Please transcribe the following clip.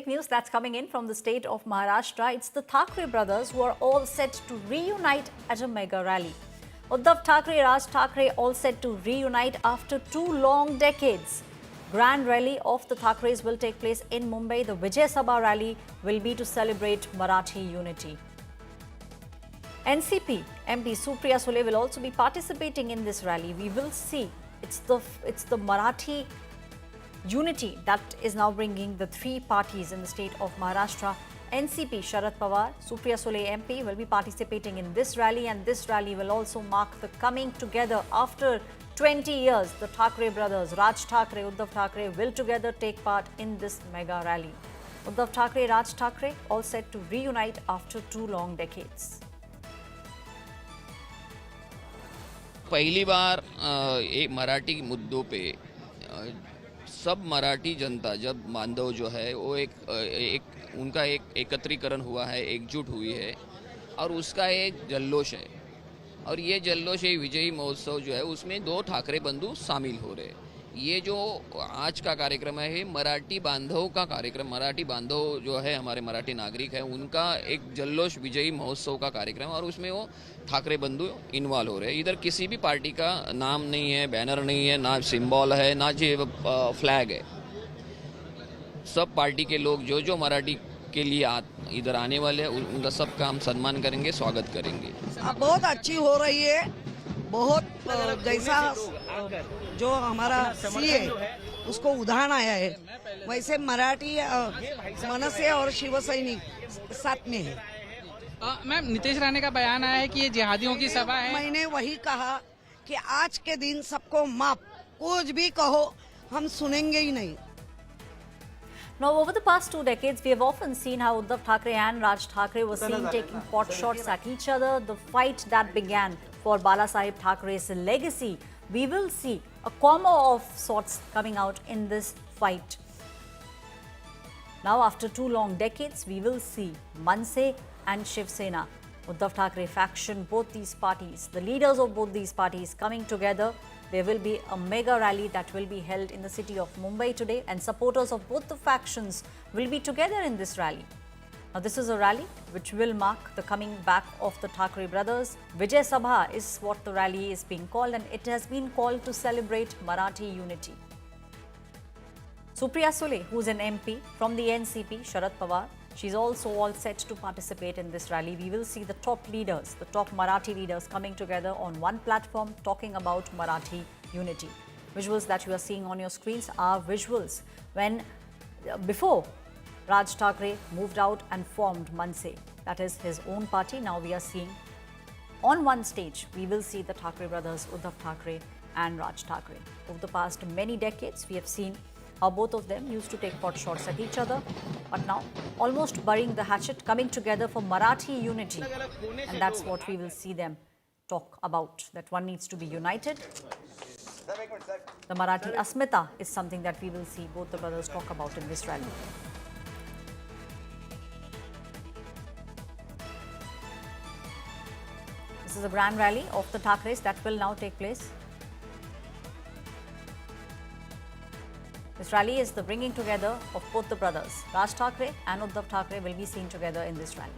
great news that's coming in from the state of Maharashtra. It's the Thackeray brothers who are all set to reunite at a mega rally. Uddhav Thackeray, Raj Thackeray all set to reunite after 2 long decades. Grand rally of the Thackerays will take place in Mumbai. The Vijay Sabha rally will be to celebrate Marathi unity. NCP MP Supriya Sule will also be participating in this rally. We will see. It's the Marathi unity that is now bringing the three parties in the state of Maharashtra. NCP Sharad Pawar, Supriya Sule MP will be participating in this rally, and this rally will also mark the coming together after 20 years. The Thackeray brothers, Raj Thackeray, Uddhav Thackeray will together take part in this mega rally. Uddhav Thackeray, Raj Thackeray all set to reunite after 2 long decades. पहली बार एक मराठी मुद्दों पे सब मराठी जनता जब बांधव जो है वो उनका एक एकत्रीकरण हुआ है, एकजुट हुई है और उसका एक जल्लोष है। और ये जल्लोष ये विजयी महोत्सव जो है उसमें 2 ठाकरे बंधु शामिल हो रहे। ये जो आज का कार्यक्रम है मराठी बांधव का कार्यक्रम, मराठी बांधव जो है हमारे मराठी नागरिक है उनका एक जल्लोष विजयी महोत्सव का कार्यक्रम, और उसमें वो ठाकरे बंधु इन्वॉल्व हो रहे हैं। इधर किसी भी पार्टी का नाम नहीं है, बैनर नहीं है, ना सिंबल है, ना फ्लैग है। सब पार्टी के लोग जो मराठी के लिए इधर आने वाले हैं उनका सबका हम सम्मान करेंगे, स्वागत करेंगे। बहुत अच्छी हो रही है, बहुत जैसा जो हमारा सीए उसको उदाहरण आया है वैसे मराठी मनसे और शिवसैनिक साथ में है। मैम, नीतीश राणे का बयान आया है कि ये जिहादियों की सभा है। मैंने वही कहा कि आज के दिन सबको माफ, कुछ भी कहो हम सुनेंगे ही नहीं। Now, over the past 2 decades, we have often seen how Uddhav Thackeray and Raj Thackeray were seen taking pot shots at each other. The fight that began for Balasaheb Thackeray's legacy, we will see a combo of sorts coming out in this fight. Now, after 2 long decades, we will see Manse and Shiv Sena, Uddhav Thackeray faction, both these parties, the leaders of both these parties coming together. There will be a mega rally that will be held in the city of Mumbai today, and supporters of both the factions will be together in this rally. Now, this is a rally which will mark the coming back of the Thackeray brothers. Vijay Sabha is what the rally is being called, and it has been called to celebrate Marathi unity. Supriya Sule, who's an MP from the NCP, Sharad Pawar, she's also all set to participate in this rally. We will see the top leaders, the top Marathi leaders coming together on one platform talking about Marathi unity. Visuals that you are seeing on your screens are visuals when before Raj Thackeray moved out and formed Manse. That is his own party. Now we are seeing on one stage, we will see the Thackeray brothers, Uddhav Thackeray and Raj Thackeray. Over the past many decades, we have seen how both of them used to take pot shots at each other, but now almost burying the hatchet, coming together for Marathi unity. And that's what we will see them talk about, that one needs to be united. The Marathi Asmita is something that we will see both the brothers talk about in this rally. This is a grand rally of the Thackerays that will now take place. This rally is the bringing together of both the brothers. Raj Thackeray and Uddhav Thackeray will be seen together in this rally.